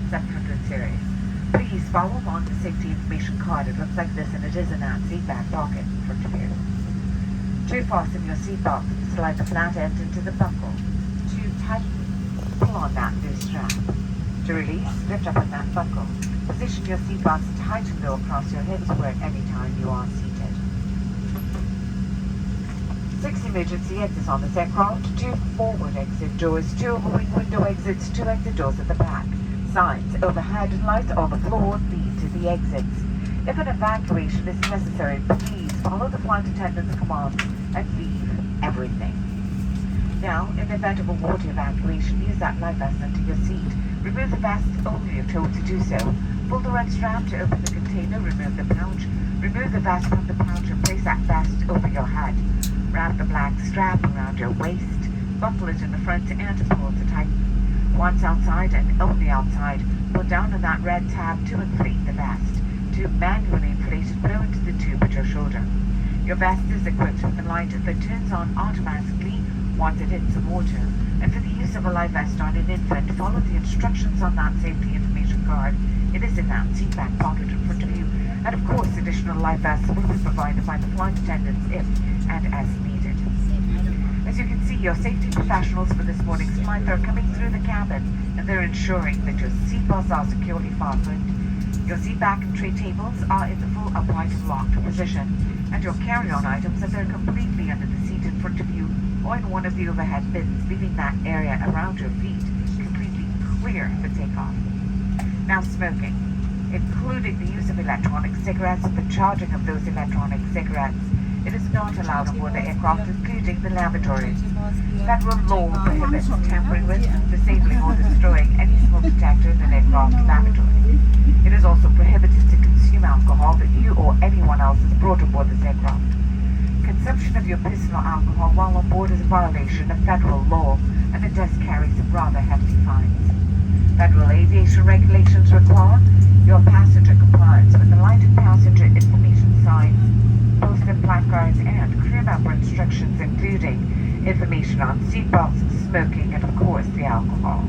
700 series. Please follow along the safety information card. It looks like this, and it is in that seat back pocket in front of you. To fasten your seatbelt, slide the flat end into the buckle. To tighten, pull on that loose strap. To release, lift up on that buckle. Position your seatbelts tight and low across your hips or at any time you are seated. 6 emergency exits on this aircraft, 2 forward exit doors, 2 overwing window exits, 2 exit doors at the back. Signs overhead and lights on the floor lead to the exits. If an evacuation is necessary, please follow the flight attendant's commands and leave everything. Now, in the event of a water evacuation, use that life vest under your seat. Remove the vest only if told to do so. Pull the red strap to open the container, remove the pouch. Remove the vest from the pouch and place that vest over your head. Wrap the black strap around your waist. Buckle it in the front and pull to tighten. Once outside and only outside, pull down on that red tab to inflate the vest. To manually inflate it, blow into the tube at your shoulder. Your vest is equipped with a light that turns on automatically once it hits the water. And for the use of a life vest on an infant, follow the instructions on that safety information card. It is in that seat back pocket in front of you. And of course, additional life vests will be provided by the flight attendants if and as needed. As you can see, your safety professionals for this morning's flight are coming through the cabin, and they're ensuring that your seatbelts are securely fastened. Your seat back and tray tables are in the full upright and locked position, and your carry-on items are there completely under the seat in front of you or in one of the overhead bins, leaving that area around your feet completely clear for takeoff. Now, smoking, including the use of electronic cigarettes and the charging of those electronic cigarettes, it is not allowed on board the aircraft, including the lavatories. Federal law prohibits tampering with, disabling, or destroying any smoke detector in an aircraft lavatory. It is also prohibited to consume alcohol that you or anyone else has brought aboard this aircraft. Consumption of your personal alcohol while on board is a violation of federal law, and it does carry some rather hefty fines. Federal aviation regulations require your passenger compliance with the lighted passenger information signs, posted placards, and crew member instructions, including information on seatbelts, smoking, and of course the alcohol.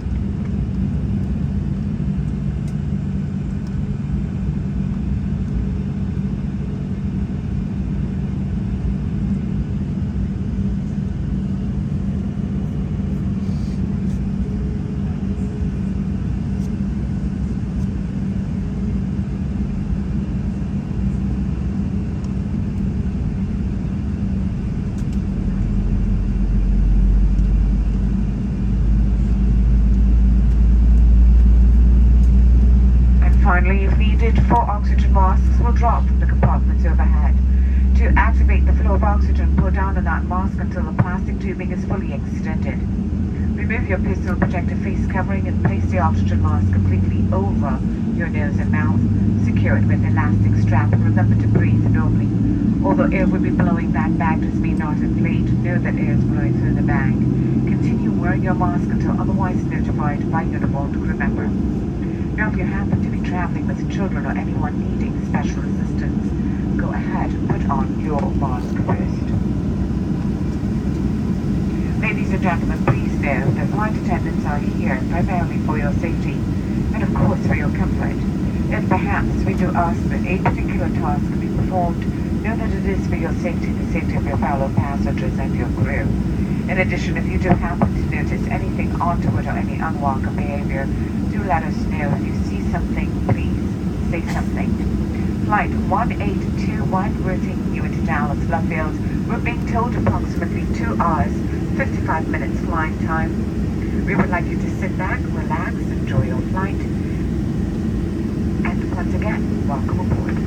Finally, if needed, 4 oxygen masks will drop from the compartments overhead. To activate the flow of oxygen, pull down on that mask until the plastic tubing is fully extended. Remove your personal protective face covering and place the oxygen mask completely over your nose and mouth. Secure it with an elastic strap and remember to breathe normally. Although air will be blowing, that bag does may not inflate. Know that air is blowing through the bag. Continue wearing your mask until otherwise notified by uniformed crew member. Now, if you happen to be traveling with children or anyone needing special assistance, go ahead and put on your mask first. Ladies and gentlemen, please know that flight attendants are here primarily for your safety and of course for your comfort. If perhaps we do ask that a particular task be performed, know that it is for your safety and the safety of your fellow passengers and your crew. In addition, if you do happen to notice anything untoward or any unwelcome behavior, do let us know. If you see something, please say something. Flight 1821, we're taking you into Dallas Love Field. We're being told approximately 2 hours, 55 minutes flying time. We would like you to sit back, relax, enjoy your flight. And once again, welcome aboard.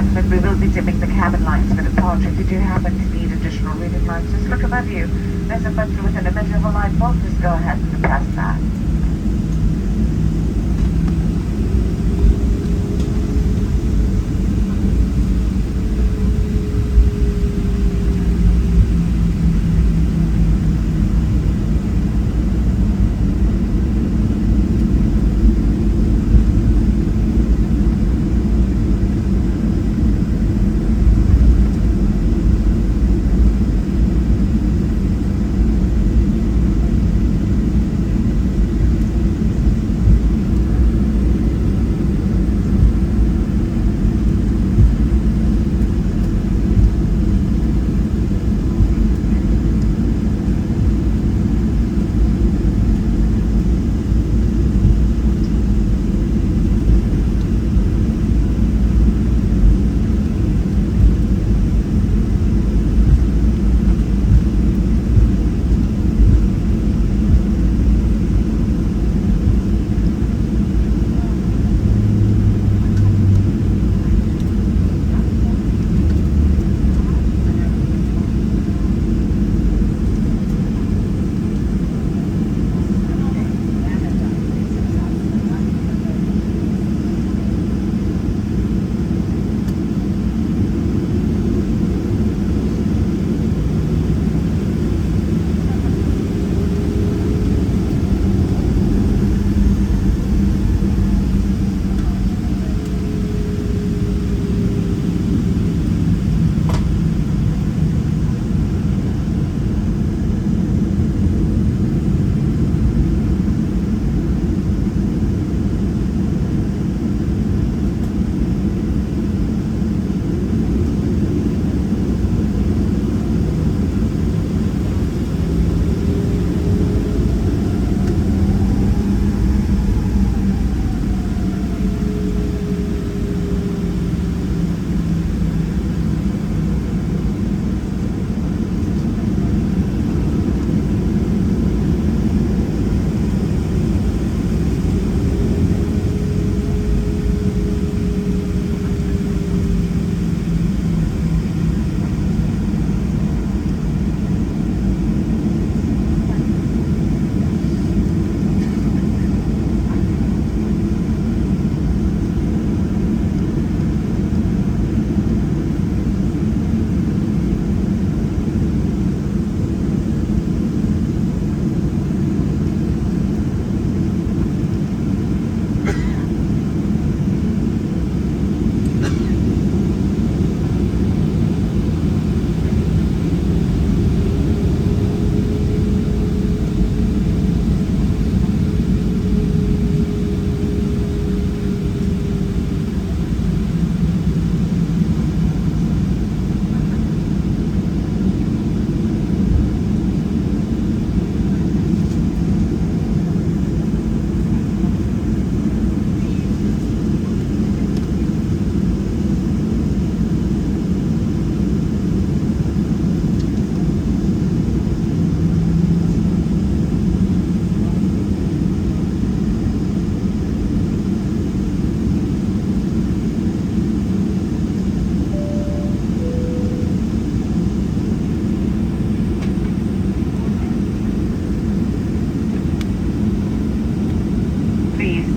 gentlemen, we will be dimming the cabin lights for departure. If you do happen to need additional reading lights, just look above you. There's a button with an emitter of a light bulb. Just go ahead and press that.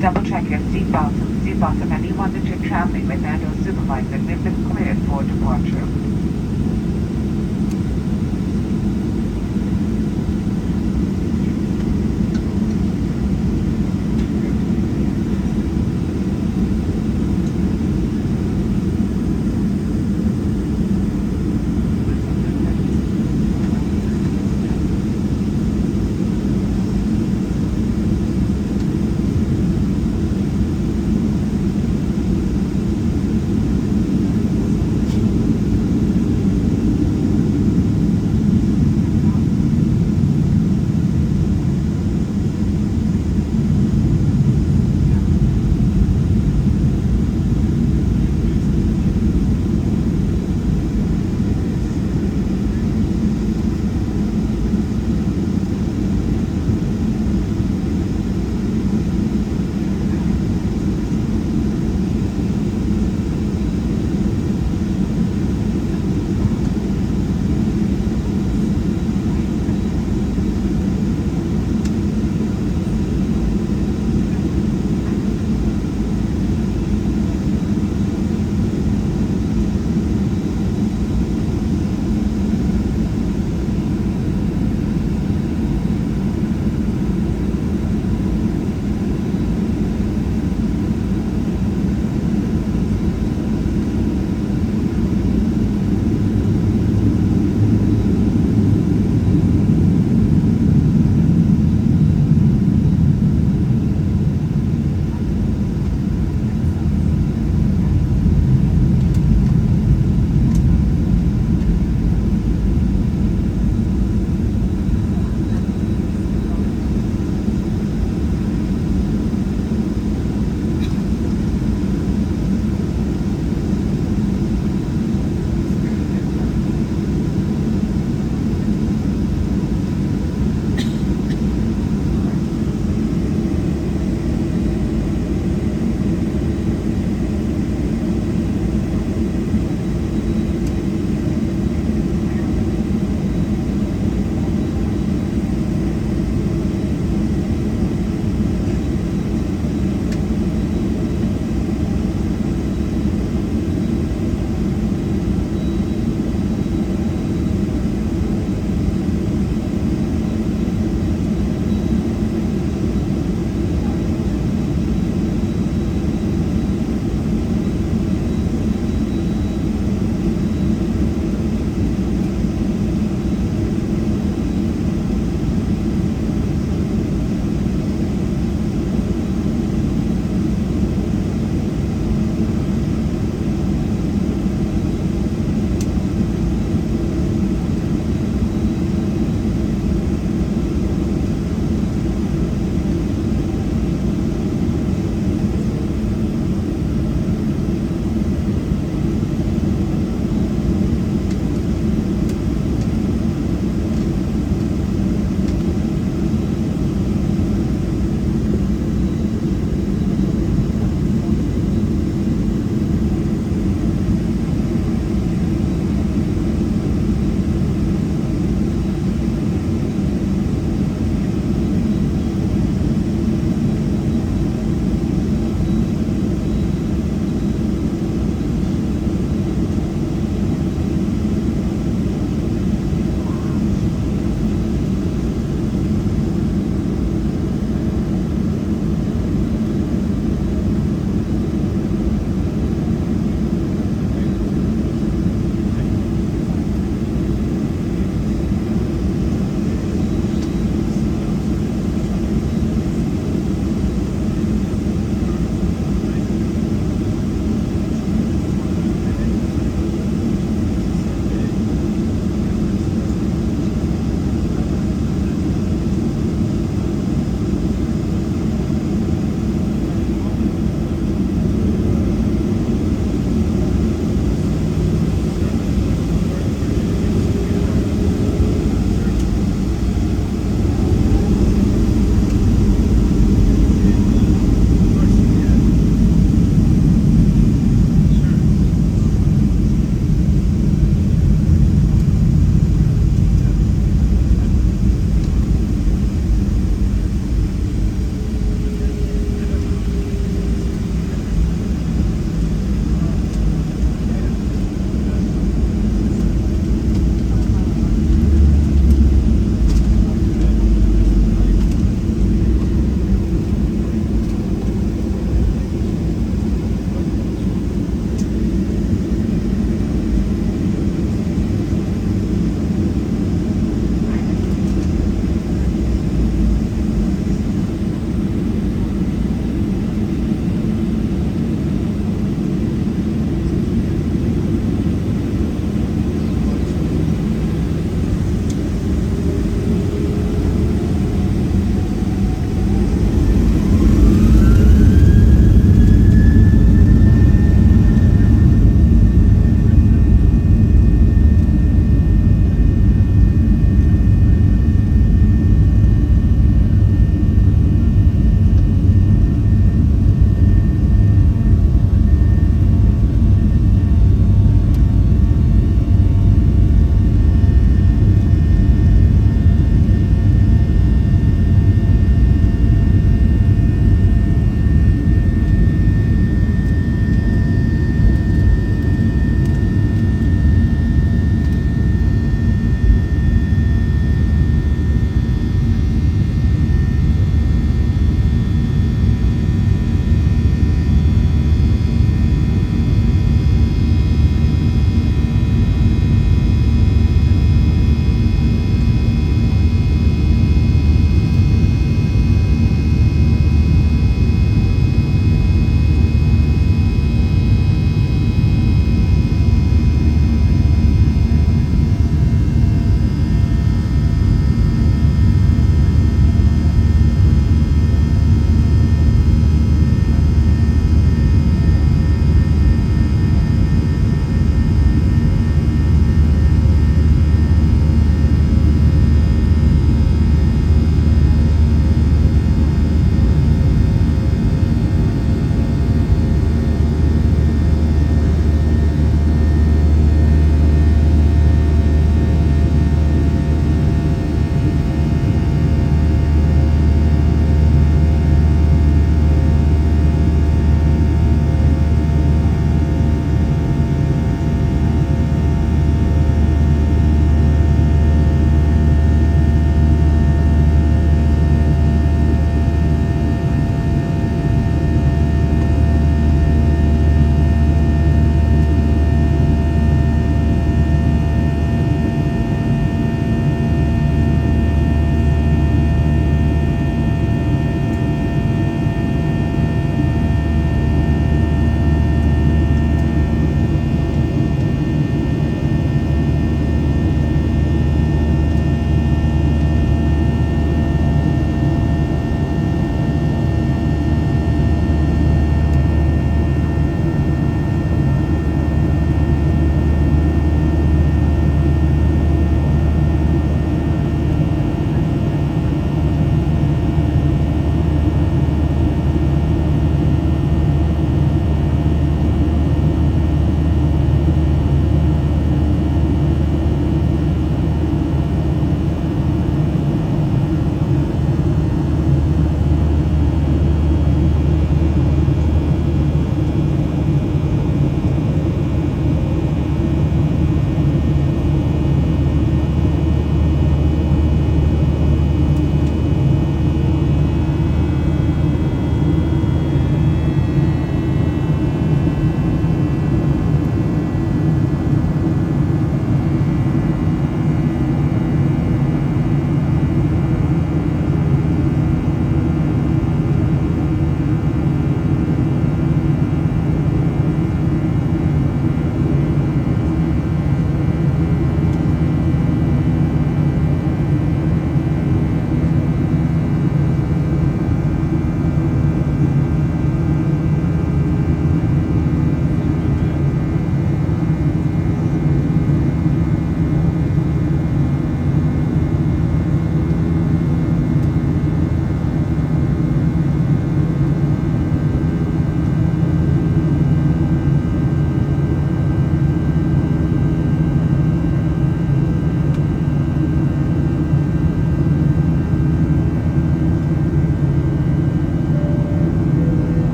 Double check your seatbelts and the seatbelts of anyone that you're traveling with and or supervising. They've been cleared for departure.